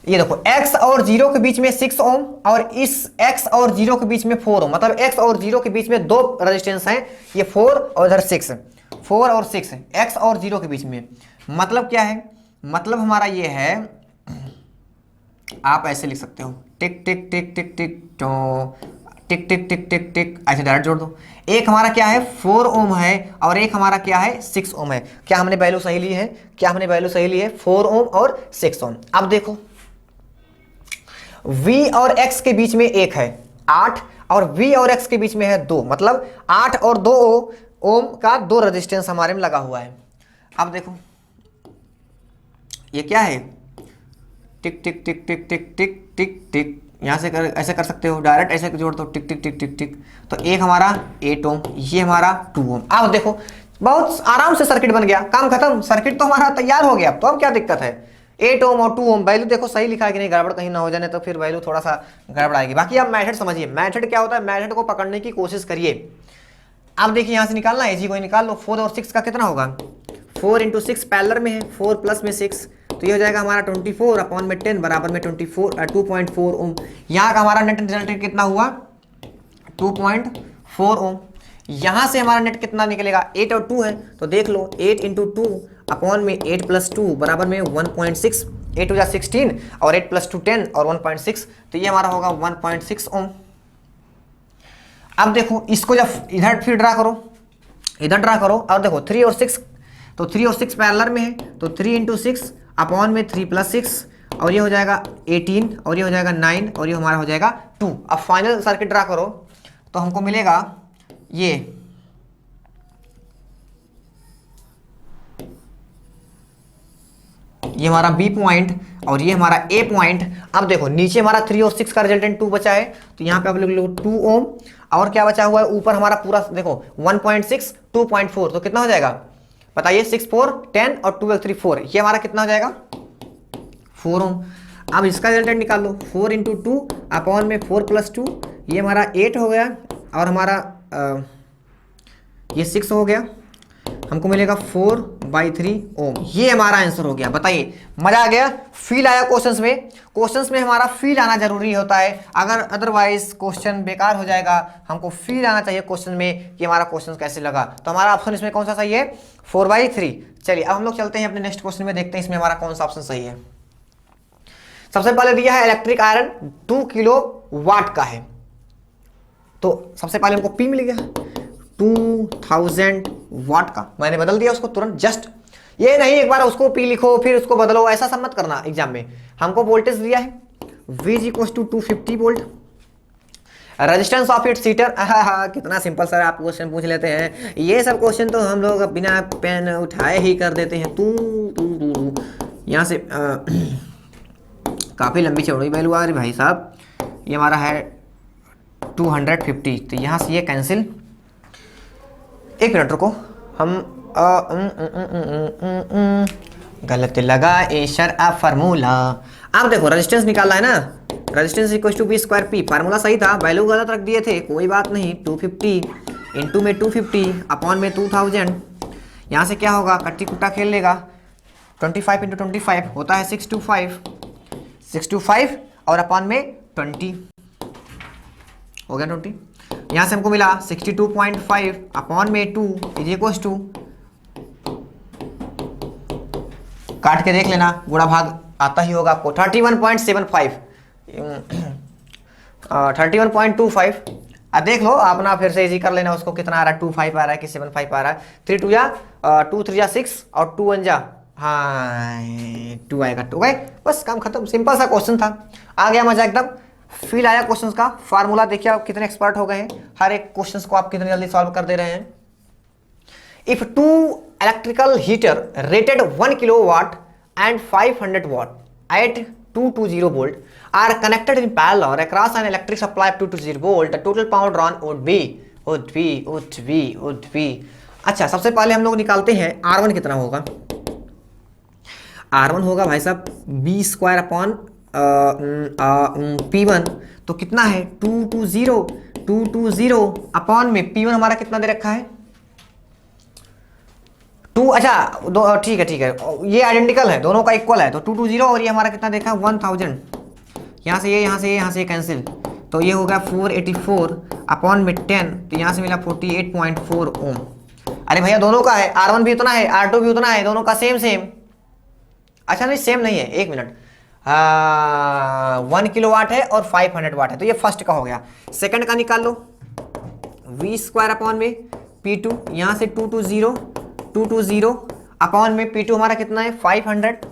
ये देखो x और 0 के बीच में 6 ओम और इस x और 0 के बीच में 4 ओम, मतलब x और 0 के बीच में दो रेजिस्टेंस हैं, ये 4 और इधर 6, 4 और 6 है x और 0 के बीच में। मतलब क्या है? मतलब हमारा ये है, आप ऐसे लिख सकते हो टिक टिक टिक टिक टिक टो टिक टिक टिक टिक टिक, ऐसे डायरेक्ट जोड़ दो। एक हमारा क्या है? 4 ओम है और एक हमारा क्या है? 6 ओम है। क्या हमने वैल्यू सही ली है? 4 ओम और 6 ओम। अब देखो V और X के बीच में एक है 8 और V और X के बीच में है 2, मतलब 8 और 2 ओम का दो रेजिस्टेंस हमारे में लगा हुआ है। अब देखो ये क्या है? टिक टिक टिक टिक टिक टिक टिक टिक, यहाँ से ऐसे कर सकते हो, डायरेक्ट ऐसे जोड़ दो टिक टिक टिक टिक टिक। तो एक हमारा 8 ओम, ये हमारा 2 ओम। अब देखो बहुत आराम से सर्किट बन गया, काम खत्म, सर्किट तो हमारा तैयार हो गया। तो अब क्या दिक्कत है? 8 ओम और 2 ओम, वैल्यू देखो सही लिखा है कि नहीं, गड़बड़ कहीं ना हो जाने तो फिर वैल्यू थोड़ा सा गड़बड़ आएगी। बाकी आप मेथड समझिए, मेथड क्या होता है, मेथड को पकड़ने की कोशिश करिए। अब देखिए यहाँ से निकालना है जी, कोई निकाल लो। 4 और 6 का कितना होगा? 4 × 6 पैरेलल में है, 4 प्लस में 6, तो ये हो जाएगा हमारा 24 अपॉन में 10 बराबर में 2.4 ओम। यहाँ का हमारा नेट रिजल्टेंट कितना हुआ? 2.4 ओम। यहाँ से हमारा नेट कितना निकलेगा? 8 और 2 है, तो देख लो 8 × 2 अपॉन में 8 + 2 बराबर में 1.6, 8 × 16 और 8 + 2 10 और 1.6, तो ये हमारा होगा 1.6 ओम। अब देखो इसको जब इधर फिर ड्रा करो, इधर ड्रा करो, और देखो 3 और 6, तो 3 और 6 पैरेलल में है, तो 3 × 6 अपॉन में 3 + 6, और ये हो जाएगा 18 और ये हो जाएगा 9 और ये हमारा हो जाएगा 2। अब फाइनल सर्किट ड्रा करो तो हमको मिलेगा ये हमारा B पॉइंट और ये हमारा A पॉइंट। अब देखो नीचे हमारा 3 और 6 का रिजल्टेंट 2 बचा है, तो यहाँ पे आप लोग 2 ओम, और क्या बचा हुआ है ऊपर हमारा पूरा देखो 1.6 2.4, तो कितना हो जाएगा बताइए? 6 4 10 और 2 3 4, ये हमारा कितना हो जाएगा? 4 ओम। अब इसका रिजल्टेंट निकाल लो, 4 × 2 अपॉन में 4 + 2, ये हमारा 8 हो गया, और हमारा ये 6 हो गया, हमको मिलेगा 4/3 ओम। ये हमारा आंसर हो गया। बताइए मजा आ गया? फील आया क्वेश्चंस में? क्वेश्चंस में हमारा फील आना जरूरी होता है, अगर अदरवाइज क्वेश्चन बेकार हो जाएगा। हमको फील आना चाहिए क्वेश्चन में कि हमारा क्वेश्चन कैसे लगा। तो हमारा ऑप्शन इसमें कौन सा सही है? 4/3। चलिए अब हम लोग चलते हैं अपने नेक्स्ट क्वेश्चन में, देखते हैं इसमें हमारा कौन सा ऑप्शन सही है। सबसे पहले दिया है इलेक्ट्रिक आयरन 2 किलोवाट का है, तो सबसे पहले हमको P मिल गया 2000 वाट का। मैंने बदल दिया उसको तुरंत, जस्ट ये नहीं एक बार उसको P लिखो फिर उसको बदलो, ऐसा सब मत करना एग्जाम में। हमको वोल्टेज दिया है V = 250 volt, resistance of it seater. कितना सिंपल सर आप क्वेश्चन पूछ लेते हैं, ये सब क्वेश्चन तो हम लोग बिना पेन उठाए ही कर देते हैं। तू यहाँ से काफ़ी लंबी चौड़ी वैल्यू आ रही भाई साहब। ये हमारा है 250, तो यहाँ से ये कैंसिल। एक मिनट रुको, हम गलत लगा ए शरआ फार्मूला। अब देखो रेजिस्टेंस निकालना है ना, resistance equal to B square P, formula सही था, वैल्यू गलत रख दिए थे, कोई बात नहीं। 250 इंटू में 250 अपॉन में 2000, यहाँ से क्या होगा, कट्टी कुट्टा खेल लेगा। 25 इंटू 25 होता है 625, 625 और अपॉन में 20 हो गया 20। यहाँ से हमको मिला 62.5 अपॉन में 2 इज इक्वल टू, काट के देख लेना, गुणा भाग आता ही होगा आपको, 31.75 31.25। अब देख लो आप ना, फिर से इजी कर लेना उसको, कितना आ रहा है, 25 आ रहा है कि 75 आ रहा है। 3 2 या 2 3 या 6 और 2 1 जा, हाँ 2 आएगा, 2 गए, बस काम खत्म। सिंपल सा क्वेश्चन था, आ गया मजा एकदम, फील आया क्वेश्चन का। फार्मूला देखिए आप कितने एक्सपर्ट हो गए हैं, हर एक क्वेश्चन को आप कितनी जल्दी सॉल्व कर दे रहे हैं। If 2 electrical heater rated 1 kilowatt and 500 watt at 220 volt are connected in parallel across an electric supply of 220 volt, the total power drawn would be। अच्छा, सबसे पहले हम लोग निकालते हैं R1 कितना होगा। R1 होगा भाई साहब बी स्क्वायर अपॉन P1, तो कितना है 220 अपॉन में P1 हमारा कितना दे रखा है 2। अच्छा ठीक है, ये आइडेंटिकल है, दोनों का इक्वल है, तो 220 और ये हमारा कितना देखा 1000। यहाँ से ये कैंसिल, तो ये हो गया 484 अपॉन में 10, तो यहाँ से मिला 48.4 ओम। अरे भैया दोनों का है, R1 भी उतना है, R2 भी उतना है, दोनों का सेम। अच्छा नहीं सेम नहीं है, एक मिनट, 1 किलोवाट है और 500 वाट है, तो ये फर्स्ट का हो गया। सेकंड का निकाल लो, वी स्क्वायर अपॉन में P2, यहाँ से 220 अपॉन में P2 हमारा कितना है 500,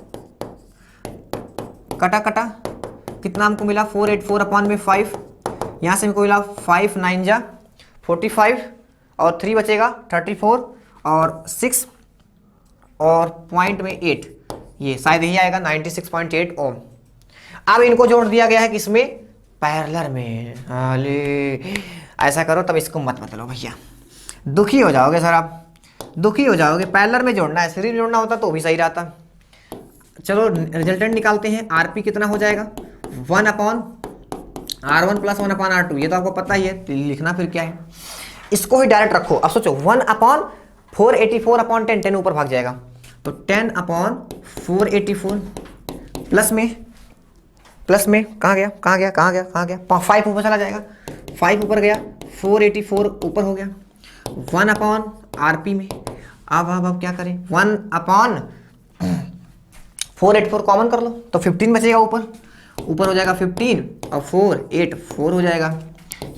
कटा कितना हमको मिला 484 अपॉन में 5, यहाँ से हमको मिला 5 9 जा 45 और 3 बचेगा 34 और 6 और पॉइंट में 8, ये शायद यही आएगा 96.8 ओम। अब इनको जोड़ दिया गया है किसमें, पैरेलल में। अरे ऐसा करो, तब इसको मत बदलो भैया, दुखी हो जाओगे सर आप, दुखी हो जाओगे। पैरेलल में जोड़ना है, सीरीज जोड़ना होता तो भी सही रहता। चलो रिजल्टेंट निकालते हैं, आरपी कितना हो जाएगा 1 upon R1 plus 1 upon R2, ये तो आपको पता ही है, लिखना फिर क्या है, इसको ही डायरेक्ट रखो। अब सोचो 1 अपॉन 484 अपॉन 10 ऊपर भाग जाएगा, तो 10 अपॉन 484 प्लस में कहाँ गया 5 ऊपर चला जाएगा, 5 ऊपर गया, 484 ऊपर हो गया, 1 अपॉन आरपी में। अब क्या करें, 1 अपॉन 484 कॉमन कर लो, तो 15 बचेगा, ऊपर हो जाएगा 15 और 484 हो जाएगा।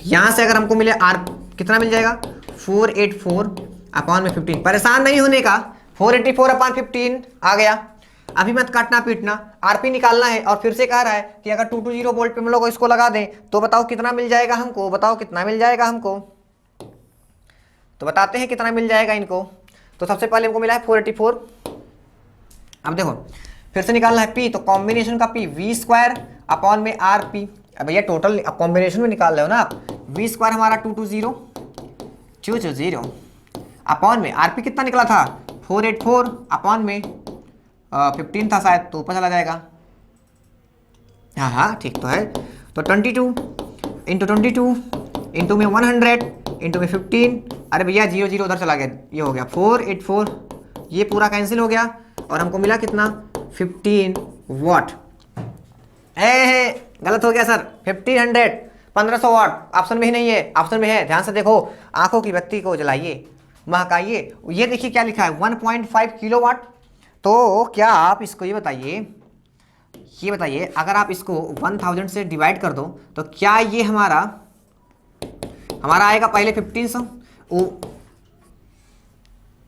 यहाँ से अगर हमको मिले आर कितना मिल जाएगा 484 अपॉन में 15, परेशान नहीं होने का, 484 अपॉन 15 आ गया। अभी मत काटना पीटना, आरपी निकालना है। और फिर से कह रहा है कि अगर 220 वोल्ट पे हम लोग इसको लगा दें तो बताओ कितना मिल जाएगा हमको, तो बताते हैं कितना मिल जाएगा इनको। तो सबसे पहले हमको मिला है 484। अब देखो फिर से निकालना है P, तो कॉम्बिनेशन का P वी स्क्वायर अपॉन में आर पी। अब भैया टोटल कॉम्बिनेशन में निकाल रहे हो ना आप, वी स्क्वायर हमारा 220 अपॉन में आर पी कितना निकला था 484 अपॉन में 15 था शायद, तो ऊपर चला जाएगा। हाँ ठीक तो है, तो 22 इंटू में 100 इंटू में 15, अरे भैया 0 उधर चला गया, ये हो गया 484, ये पूरा कैंसिल हो गया और हमको मिला कितना 15 वाट। गलत हो गया सर, 1500 वाट ऑप्शन में ही नहीं है, ऑप्शन में है, ध्यान से देखो, आंखों की बत्ती को जलाइए, महकाइए। ये देखिए क्या लिखा है 1.5 किलोवाट। तो क्या आप इसको ये बताइए अगर आप इसको 1000 से डिवाइड कर दो तो क्या ये हमारा आएगा पहले 1500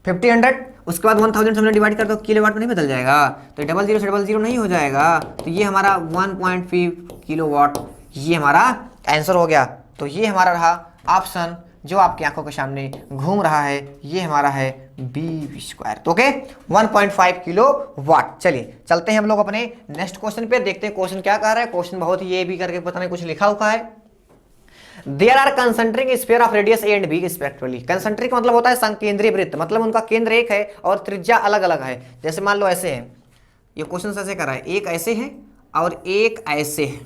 1500, उसके बाद 1000 से हमने डिवाइड कर दो, किलोवाट में नहीं बदल जाएगा, तो 00 से 00 नहीं हो जाएगा, तो ये हमारा 1.5 किलोवाट, ये हमारा आंसर हो गया। तो ये हमारा रहा ऑप्शन जो आपकी आंखों के सामने घूम रहा है, ये हमारा है बी स्क्वायर। तो ओके 1.5 किलोवाट। चलिए चलते हैं हम लोग अपने नेक्स्ट क्वेश्चन पे, देखते हैं क्वेश्चन क्या कह रहा है। क्वेश्चन बहुत ही ये भी करके पता नहीं कुछ लिखा हुआ है। There are concentric sphere of radius A and B respectively. Concentric मतलब होता है संकेंद्रीय वृत्त, मतलब उनका केंद्र एक है और त्रिज्या अलग अलग है। जैसे मान लो ऐसे है, ये क्वेश्चन ऐसे कर रहा है, एक ऐसे है और एक ऐसे है,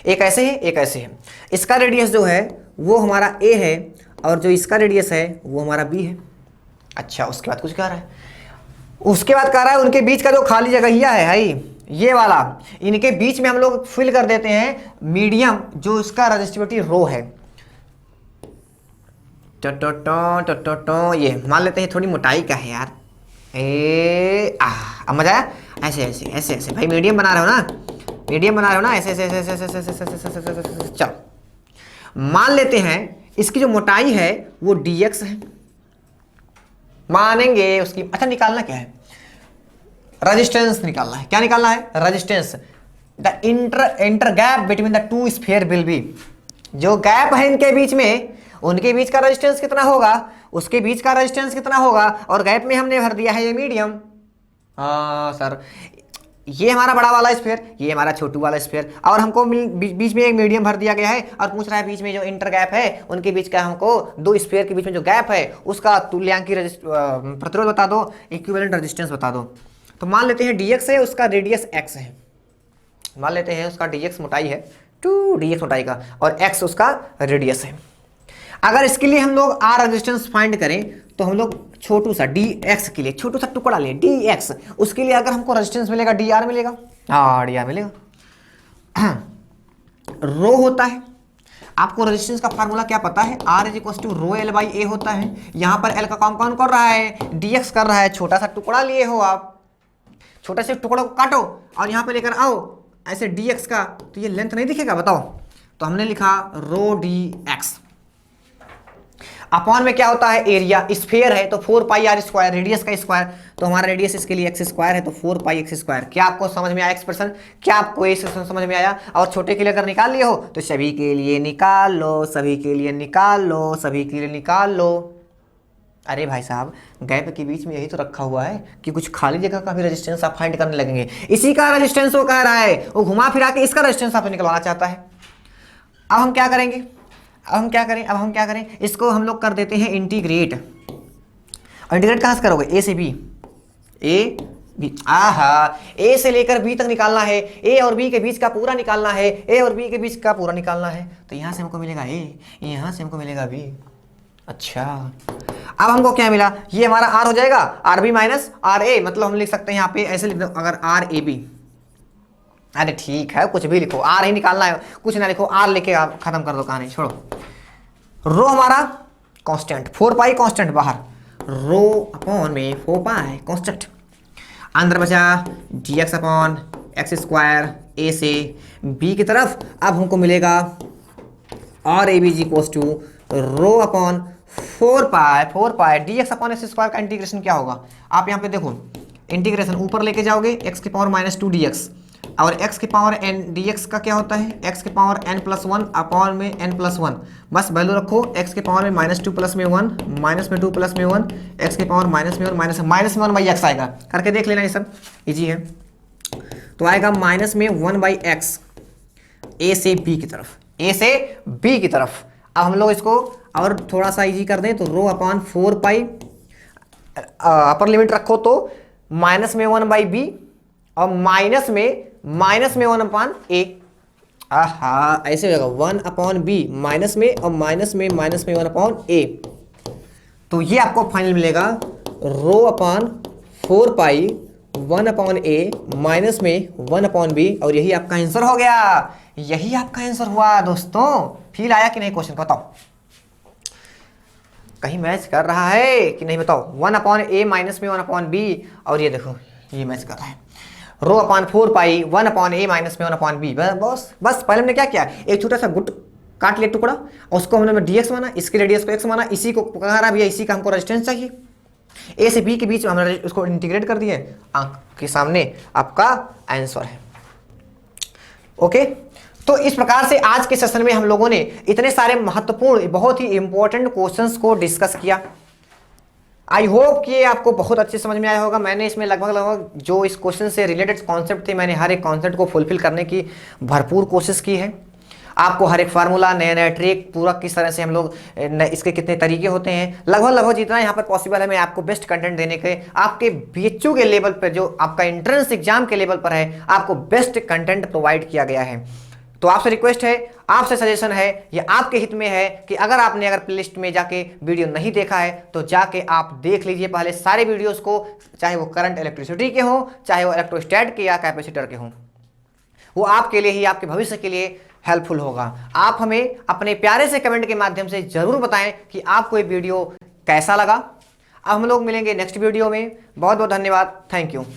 एक ऐसे है एक ऐसे है। इसका रेडियस जो है वो हमारा ए है और जो इसका रेडियस है वो हमारा बी है। अच्छा, उसके बाद कुछ कह रहा है, उसके बाद कह रहा है उनके बीच का जो खाली जगहिया है भाई, ये वाला, इनके बीच में हम लोग फिल कर देते हैं मीडियम, जो इसका रेजिस्टिविटी रो है। ये मान लेते हैं थोड़ी मोटाई का है यार। अब मजा आया? ऐसे ऐसे ऐसे ऐसे भाई, मीडियम बना रहे हो ना, मीडियम बना रहे हो ना, ऐसे ऐसे ऐसे ऐसे ऐसे ऐसे ऐसे ऐसे ऐसे। चलो मान लेते हैं इसकी जो मोटाई है वो dx है, मानेंगे उसकी। अच्छा, निकालना क्या है? रेजिस्टेंस निकालना है। क्या निकालना है? Resistance. The inter gap between the two sphere will be, जो गैप है इनके बीच में, उनके बीच का रेजिस्टेंस कितना होगा, उसके बीच का रेजिस्टेंस कितना होगा, और गैप में हमने भर दिया है ये मीडियम। हाँ सर, ये हमारा बड़ा वाला स्फीयर, ये हमारा छोटू वाला स्फीयर, और हमको बीच में एक मीडियम भर दिया गया है, और पूछ रहा है बीच में जो इंटर गैप है उनके बीच का, हमको दो स्फीयर के बीच में जो गैप है उसका तुल्यांकी प्रतिरोध बता दो, इक्विवेलेंट रेजिस्टेंस बता दो। तो मान लेते हैं dx है, उसका रेडियस x है, मान लेते हैं उसका dx मोटाई है, 2dx मोटाई का, और x उसका रेडियस है। अगर इसके लिए हम लोग r रेजिस्टेंस फाइंड करें तो हम लोग छोटू सा dx के लिए छोटू सा टुकड़ा लें dx, उसके लिए अगर हमको रेजिस्टेंस मिलेगा dr मिलेगा, dr मिलेगा। रो होता है, आपको रेजिस्टेंस का फार्मूला क्या पता है? R is equal to rho L by A होता है। यहाँ पर L का काम कौन कर रहा है? dx कर रहा है। छोटा सा टुकड़ा लिए हो आप, छोटे से टुकड़ों को काटो और यहाँ पे लेकर आओ ऐसे dx का, तो ये लेंथ नहीं दिखेगा? बताओ। तो हमने लिखा रो dx। अपॉन में क्या होता है? एरिया। स्फीयर है तो 4 पाई आर स्क्वायर, रेडियस का स्क्वायर, तो हमारा रेडियस इसके लिए एक्स स्क्वायर है, तो 4 पाई एक्स स्क्वायर। क्या आपको समझ में आया एक्सप्रेशन? क्या आपको ये एक्सप्रेशन समझ में आया? और छोटे के लिए अगर निकाल लिए हो तो सभी के लिए निकाल लो, सभी के लिए निकाल लो, सभी के लिए निकाल लो। अरे भाई साहब, गैप के बीच में यही तो रखा हुआ है कि कुछ खाली जगह का भी रेजिस्टेंस आप फाइंड करने लगेंगे। इसी का रेजिस्टेंस वो कह रहा है, वो घुमा फिरा के इसका रेजिस्टेंस आप निकलवाना चाहता है। अब हम क्या करेंगे? अब हम क्या करें? इसको हम लोग कर देते हैं इंटीग्रेट। और इंटीग्रेट कहाँ से करोगे? ए से बी, ए बी, ए से लेकर बी तक निकालना है, ए और बी के बीच का पूरा निकालना है, ए और बी के बीच का पूरा निकालना है। तो यहाँ से हमको मिलेगा ए, यहाँ से हमको मिलेगा बी। अच्छा, अब हमको क्या मिला? ये हमारा आर हो जाएगा, R B minus R A, मतलब हम लिख सकते हैं यहाँ पे ऐसे लिख दो, अगर आर ए बी। अरे ठीक है, कुछ भी लिखो, आर ही निकालना है, कुछ ना लिखो, आर लेके खत्म कर दो कहानी, छोड़ो। रो हमारा कांस्टेंट, 4 पाई कांस्टेंट बाहर, रो अपॉन में 4 पाई कांस्टेंट, अंदर बचा dx upon X square A से बी की तरफ। अब हमको मिलेगा R A B G equals to rho upon 4 pi dx upon X square का इंटीग्रेशन क्या होगा? आप यहाँ पे देखो, इंटीग्रेशन ऊपर लेके जाओगे x की पावर -2 dx, और x की पावर n dx का क्या होता है? x की पावर n+1 अपॉन में n+1, बस वैल्यू रखो। x की पावर में -2 प्लस में 1, माइनस में 2 प्लस में 1, x की पावर माइनस में 1, माइनस में 1 बाई एक्स आएगा। करके देख लेना, ये सब इजी है। तो आएगा माइनस में 1 बाई एक्स ए से बी की तरफ, ए से बी की तरफ। अब हम लोग इसको और थोड़ा सा इजी कर दें तो रो अपॉन 4 पाई, अपर लिमिट रखो तो माइनस में 1 बाई बी, और माइनस में 1 अपॉन ए। ऐसे होगा 1 अपॉन बी, माइनस में और माइनस में 1 अपॉन ए। तो ये आपको फाइनल मिलेगा रो अपॉन 4 पाई 1 अपॉन ए माइनस में 1 अपॉन बी, और यही आपका आंसर हो गया। यही आपका आंसर हुआ दोस्तों। फील आया कि नहीं क्वेश्चन का? बताओ, कहीं मैच कर रहा है कि नहीं? बताओ। 1 अपॉन ए माइनस में 1 अपॉन बी, और ये देखो ये मैच कर रहा है। रो अपॉन 4 पाई 1 अपॉन ए माइनस में 1 अपॉन बी। बस पहले हमने क्या किया? एक छोटा सा गुट काट लिया टुकड़ा, और उसको हमने dx माना, इसके रेडियस को x माना, इसी को कह रहा भैया इसी का हमको रेजिस्टेंस चाहिए। ए से बी के बीच में हमने उसको इंटीग्रेट कर दिए, आंख के सामने आपका आंसर है। ओके, तो इस प्रकार से आज के सेशन में हम लोगों ने इतने सारे महत्वपूर्ण, बहुत ही इंपॉर्टेंट क्वेश्चंस को डिस्कस किया। आई होप कि ये आपको बहुत अच्छे समझ में आया होगा। मैंने इसमें लगभग जो इस क्वेश्चन से रिलेटेड कॉन्सेप्ट थे, मैंने हर एक कॉन्सेप्ट को फुलफिल करने की भरपूर कोशिश की है। आपको हर एक फार्मूला, नया नया ट्रिक, पूरा किस तरह से हम लोग इसके कितने तरीके होते हैं, लगभग जितना यहाँ पर पॉसिबल है मैं आपको बेस्ट कंटेंट देने के, आपके बीएचयू के लेवल पर, जो आपका एंट्रेंस एग्जाम के लेवल पर है, आपको बेस्ट कंटेंट प्रोवाइड किया गया है। तो आपसे रिक्वेस्ट है, आपसे सजेशन है, ये आपके हित में है कि अगर प्लेलिस्ट में जाके वीडियो नहीं देखा है तो जाके आप देख लीजिए पहले सारे वीडियोस को, चाहे वो करंट इलेक्ट्रिसिटी के हों, चाहे वो इलेक्ट्रोस्टैट के या कैपेसिटर के हों। वो आपके लिए ही, आपके भविष्य के लिए हेल्पफुल होगा। आप हमें अपने प्यारे से कमेंट के माध्यम से जरूर बताएं कि आपको ये वीडियो कैसा लगा। अब हम लोग मिलेंगे नेक्स्ट वीडियो में। बहुत बहुत धन्यवाद। Thank you.